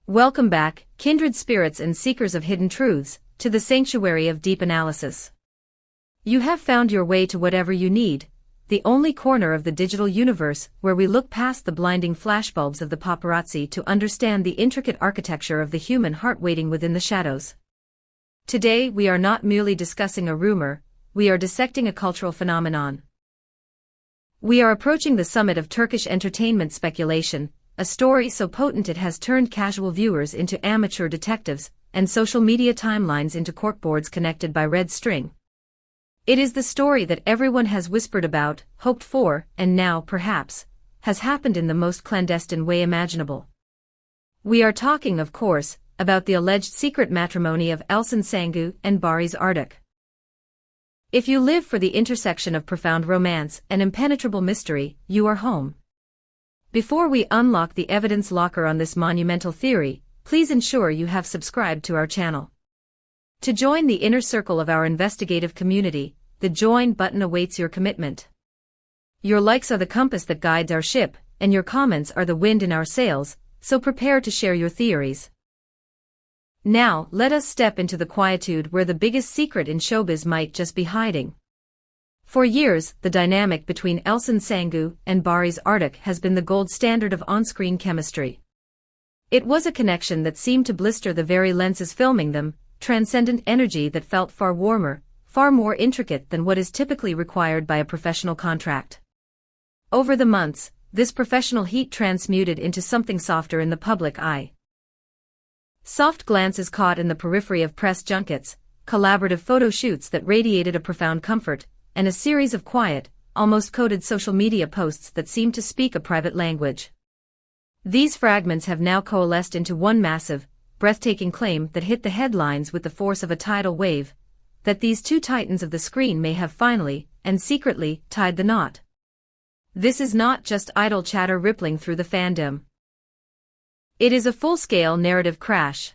Welcome back, kindred spirits and seekers of hidden truths, to the sanctuary of deep analysis. You have found your way to whatever you need, the only corner of the digital universe where we look past the blinding flashbulbs of the paparazzi to understand the intricate architecture of the human heart waiting within the shadows. Today we are not merely discussing a rumor, we are dissecting a cultural phenomenon. We are approaching the summit of Turkish entertainment speculation, a story so potent it has turned casual viewers into amateur detectives, and social media timelines into corkboards connected by red string. It is the story that everyone has whispered about, hoped for, and now, perhaps, has happened in the most clandestine way imaginable. We are talking, of course, about the alleged secret matrimony of Elçin Sangu and Barış Arduç. If you live for the intersection of profound romance and impenetrable mystery, you are home. Before we unlock the evidence locker on this monumental theory, please ensure you have subscribed to our channel. To join the inner circle of our investigative community, the Join button awaits your commitment. Your likes are the compass that guides our ship, and your comments are the wind in our sails, so prepare to share your theories. Now, let us step into the quietude where the biggest secret in showbiz might just be hiding. For years, the dynamic between Elçin Sangu and Barış Arduç has been the gold standard of on-screen chemistry. It was a connection that seemed to blister the very lenses filming them, transcendent energy that felt far warmer, far more intricate than what is typically required by a professional contract. Over the months, this professional heat transmuted into something softer in the public eye. Soft glances caught in the periphery of press junkets, collaborative photo shoots that radiated a profound comfort, and a series of quiet, almost coded social media posts that seemed to speak a private language. These fragments have now coalesced into one massive, breathtaking claim that hit the headlines with the force of a tidal wave, that these two titans of the screen may have finally, and secretly, tied the knot. This is not just idle chatter rippling through the fandom. It is a full-scale narrative crash.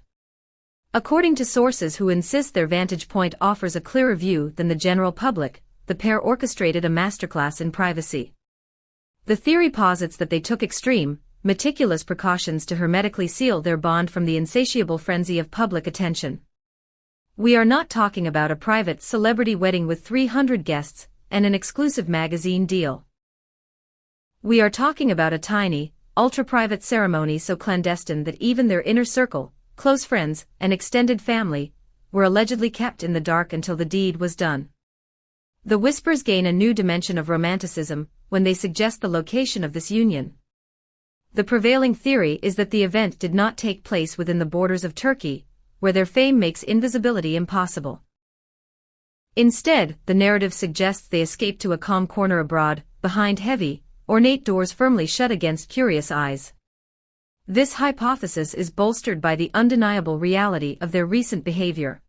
According to sources who insist their vantage point offers a clearer view than the general public, the pair orchestrated a masterclass in privacy. The theory posits that they took extreme, meticulous precautions to hermetically seal their bond from the insatiable frenzy of public attention. We are not talking about a private celebrity wedding with 300 guests and an exclusive magazine deal. We are talking about a tiny, ultra-private ceremony so clandestine that even their inner circle, close friends, and extended family, were allegedly kept in the dark until the deed was done. The whispers gain a new dimension of romanticism when they suggest the location of this union. The prevailing theory is that the event did not take place within the borders of Turkey, where their fame makes invisibility impossible. Instead, the narrative suggests they escaped to a calm corner abroad, behind heavy, ornate doors firmly shut against curious eyes. This hypothesis is bolstered by the undeniable reality of their recent behavior.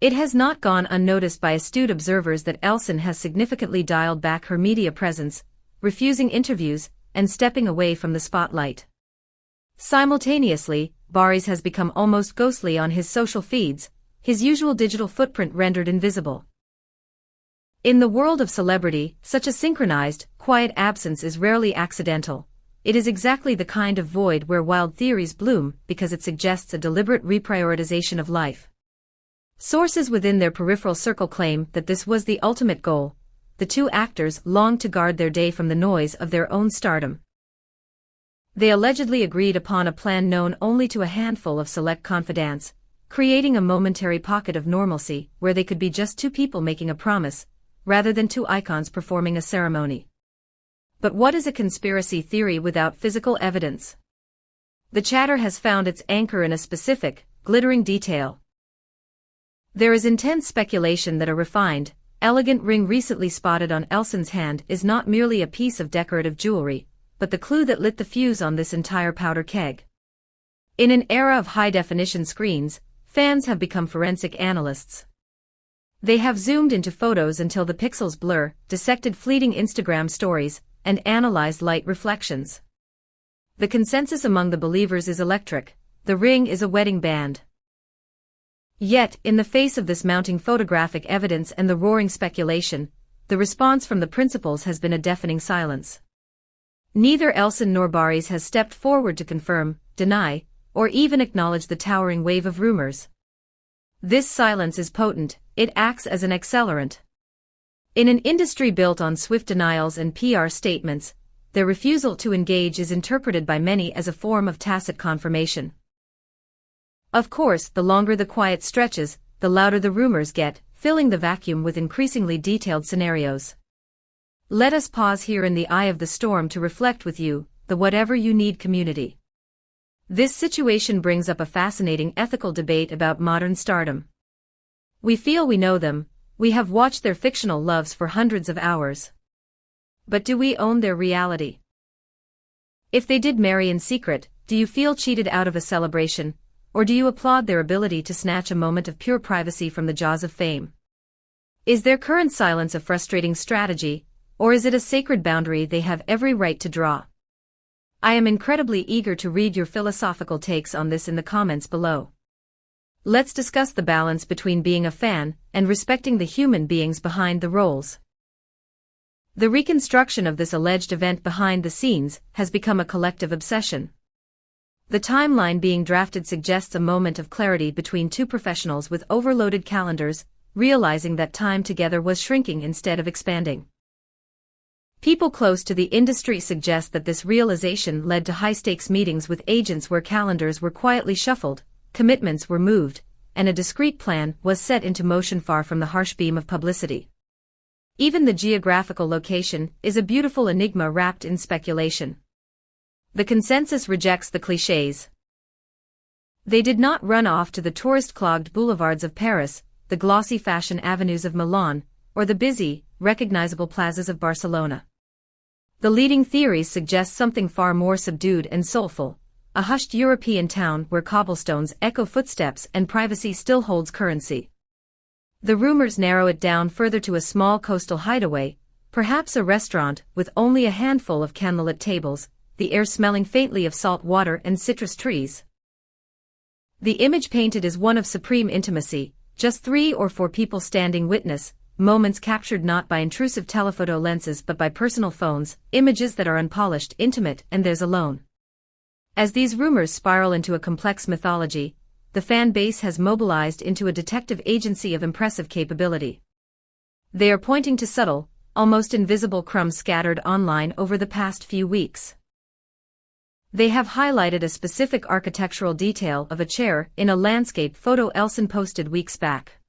It has not gone unnoticed by astute observers that Elçin has significantly dialed back her media presence, refusing interviews, and stepping away from the spotlight. Simultaneously, Barış has become almost ghostly on his social feeds, his usual digital footprint rendered invisible. In the world of celebrity, such a synchronized, quiet absence is rarely accidental. It is exactly the kind of void where wild theories bloom because it suggests a deliberate reprioritization of life. Sources within their peripheral circle claim that this was the ultimate goal. The two actors longed to guard their day from the noise of their own stardom. They allegedly agreed upon a plan known only to a handful of select confidants, creating a momentary pocket of normalcy where they could be just two people making a promise, rather than two icons performing a ceremony. But what is a conspiracy theory without physical evidence? The chatter has found its anchor in a specific, glittering detail. There is intense speculation that a refined, elegant ring recently spotted on Elçin's hand is not merely a piece of decorative jewelry, but the clue that lit the fuse on this entire powder keg. In an era of high-definition screens, fans have become forensic analysts. They have zoomed into photos until the pixels blur, dissected fleeting Instagram stories, and analyzed light reflections. The consensus among the believers is electric: the ring is a wedding band. Yet, in the face of this mounting photographic evidence and the roaring speculation, the response from the principals has been a deafening silence. Neither Elçin nor Barış has stepped forward to confirm, deny, or even acknowledge the towering wave of rumors. This silence is potent, it acts as an accelerant. In an industry built on swift denials and PR statements, their refusal to engage is interpreted by many as a form of tacit confirmation. Of course, the longer the quiet stretches, the louder the rumors get, filling the vacuum with increasingly detailed scenarios. Let us pause here in the eye of the storm to reflect with you, the Whatever You Need community. This situation brings up a fascinating ethical debate about modern stardom. We feel we know them, we have watched their fictional loves for hundreds of hours. But do we own their reality? If they did marry in secret, do you feel cheated out of a celebration, or do you applaud their ability to snatch a moment of pure privacy from the jaws of fame? Is their current silence a frustrating strategy, or is it a sacred boundary they have every right to draw? I am incredibly eager to read your philosophical takes on this in the comments below. Let's discuss the balance between being a fan and respecting the human beings behind the roles. The reconstruction of this alleged event behind the scenes has become a collective obsession. The timeline being drafted suggests a moment of clarity between two professionals with overloaded calendars, realizing that time together was shrinking instead of expanding. People close to the industry suggest that this realization led to high-stakes meetings with agents where calendars were quietly shuffled, commitments were moved, and a discreet plan was set into motion far from the harsh beam of publicity. Even the geographical location is a beautiful enigma wrapped in speculation. The consensus rejects the clichés. They did not run off to the tourist-clogged boulevards of Paris, the glossy fashion avenues of Milan, or the busy, recognizable plazas of Barcelona. The leading theories suggest something far more subdued and soulful, a hushed European town where cobblestones echo footsteps and privacy still holds currency. The rumors narrow it down further to a small coastal hideaway, perhaps a restaurant with only a handful of candlelit tables, the air smelling faintly of salt water and citrus trees. The image painted is one of supreme intimacy, just 3 or 4 people standing witness, moments captured not by intrusive telephoto lenses but by personal phones, images that are unpolished, intimate, and theirs alone. As these rumors spiral into a complex mythology, the fan base has mobilized into a detective agency of impressive capability. They are pointing to subtle, almost invisible crumbs scattered online over the past few weeks. They have highlighted a specific architectural detail of a chair in a landscape photo Elçin posted weeks back.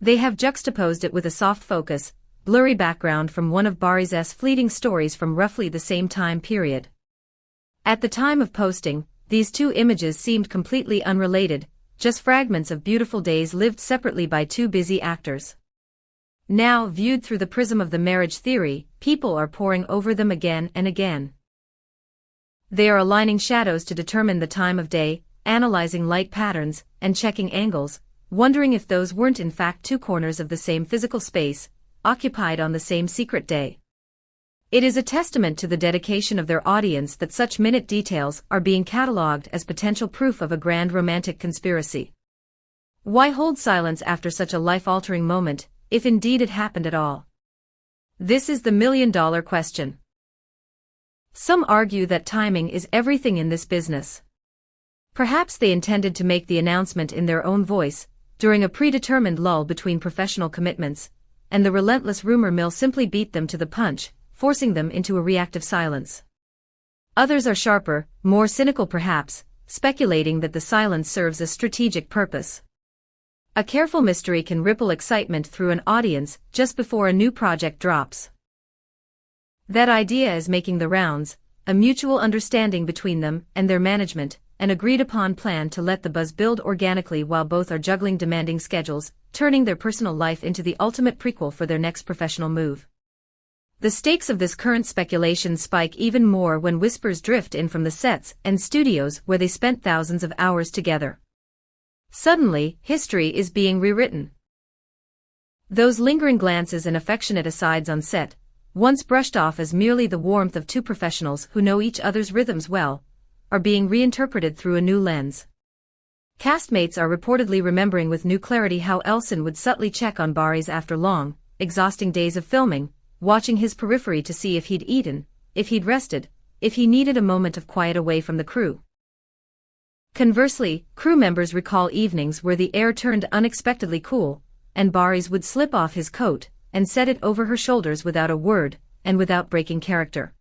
They have juxtaposed it with a soft focus, blurry background from one of Barış's fleeting stories from roughly the same time period. At the time of posting, these two images seemed completely unrelated, just fragments of beautiful days lived separately by two busy actors. Now, viewed through the prism of the marriage theory, people are poring over them again and again. They are aligning shadows to determine the time of day, analyzing light patterns, and checking angles, wondering if those weren't in fact two corners of the same physical space, occupied on the same secret day. It is a testament to the dedication of their audience that such minute details are being catalogued as potential proof of a grand romantic conspiracy. Why hold silence after such a life-altering moment, if indeed it happened at all? This is the million-dollar question. Some argue that timing is everything in this business. Perhaps they intended to make the announcement in their own voice, during a predetermined lull between professional commitments, and the relentless rumor mill simply beat them to the punch, forcing them into a reactive silence. Others are sharper, more cynical perhaps, speculating that the silence serves a strategic purpose. A careful mystery can ripple excitement through an audience just before a new project drops. That idea is making the rounds, a mutual understanding between them and their management, an agreed-upon plan to let the buzz build organically while both are juggling demanding schedules, turning their personal life into the ultimate prequel for their next professional move. The stakes of this current speculation spike even more when whispers drift in from the sets and studios where they spent thousands of hours together. Suddenly, history is being rewritten. Those lingering glances and affectionate asides on set, once brushed off as merely the warmth of two professionals who know each other's rhythms well, are being reinterpreted through a new lens. Castmates are reportedly remembering with new clarity how Elçin would subtly check on Barış after long, exhausting days of filming, watching his periphery to see if he'd eaten, if he'd rested, if he needed a moment of quiet away from the crew. Conversely, crew members recall evenings where the air turned unexpectedly cool, and Barış would slip off his coat and set it over her shoulders without a word, and without breaking character.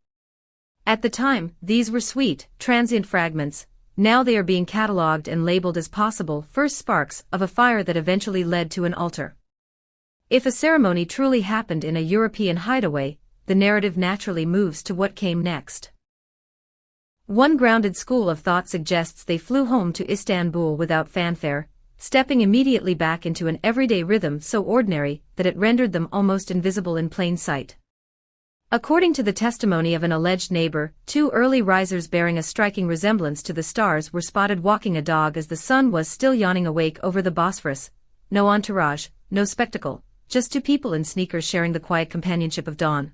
At the time, these were sweet, transient fragments. Now they are being catalogued and labeled as possible first sparks of a fire that eventually led to an altar. If a ceremony truly happened in a European hideaway, the narrative naturally moves to what came next. One grounded school of thought suggests they flew home to Istanbul without fanfare, stepping immediately back into an everyday rhythm so ordinary that it rendered them almost invisible in plain sight. According to the testimony of an alleged neighbor, two early risers bearing a striking resemblance to the stars were spotted walking a dog as the sun was still yawning awake over the Bosphorus. No entourage, no spectacle, just two people in sneakers sharing the quiet companionship of dawn.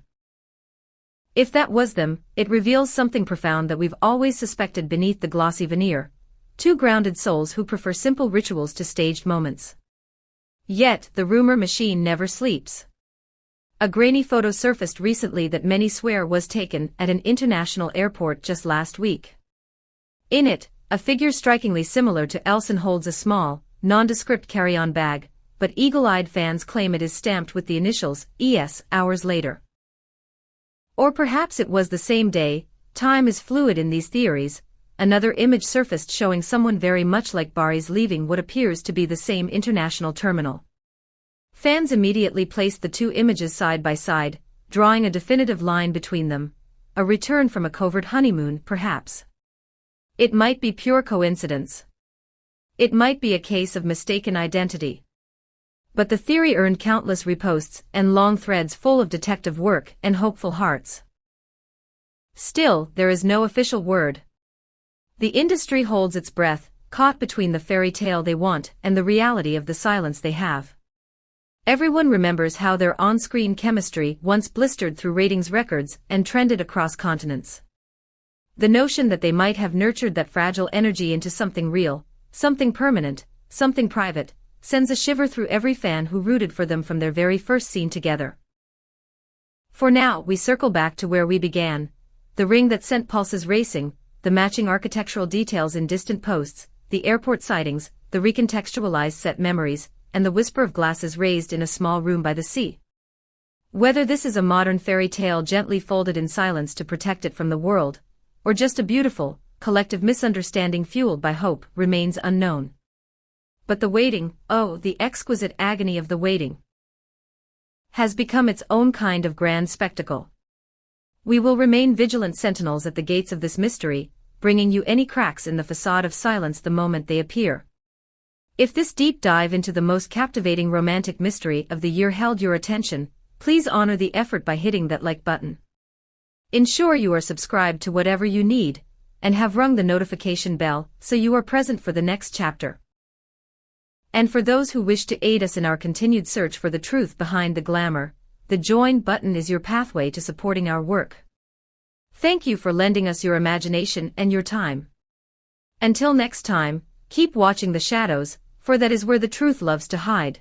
If that was them, it reveals something profound that we've always suspected beneath the glossy veneer: two grounded souls who prefer simple rituals to staged moments. Yet, the rumor machine never sleeps. A grainy photo surfaced recently that many swear was taken at an international airport just last week. In it, a figure strikingly similar to Elçin holds a small, nondescript carry-on bag, but eagle-eyed fans claim it is stamped with the initials ES hours later. Or perhaps it was the same day. Time is fluid in these theories. Another image surfaced showing someone very much like Barış leaving what appears to be the same international terminal. Fans immediately placed the two images side by side, drawing a definitive line between them. A return from a covert honeymoon, perhaps. It might be pure coincidence. It might be a case of mistaken identity. But the theory earned countless reposts and long threads full of detective work and hopeful hearts. Still, there is no official word. The industry holds its breath, caught between the fairy tale they want and the reality of the silence they have. Everyone remembers how their on-screen chemistry once blistered through ratings records and trended across continents. The notion that they might have nurtured that fragile energy into something real, something permanent, something private, sends a shiver through every fan who rooted for them from their very first scene together. For now, we circle back to where we began: the ring that sent pulses racing, the matching architectural details in distant posts, the airport sightings, the recontextualized set memories, and the whisper of glasses raised in a small room by the sea. Whether this is a modern fairy tale gently folded in silence to protect it from the world, or just a beautiful, collective misunderstanding fueled by hope, remains unknown. But the waiting, oh, the exquisite agony of the waiting, has become its own kind of grand spectacle. We will remain vigilant sentinels at the gates of this mystery, bringing you any cracks in the facade of silence the moment they appear. If this deep dive into the most captivating romantic mystery of the year held your attention, please honor the effort by hitting that like button. Ensure you are subscribed to whatever you need, and have rung the notification bell so you are present for the next chapter. And for those who wish to aid us in our continued search for the truth behind the glamour, the join button is your pathway to supporting our work. Thank you for lending us your imagination and your time. Until next time, keep watching the shadows, for that is where the truth loves to hide.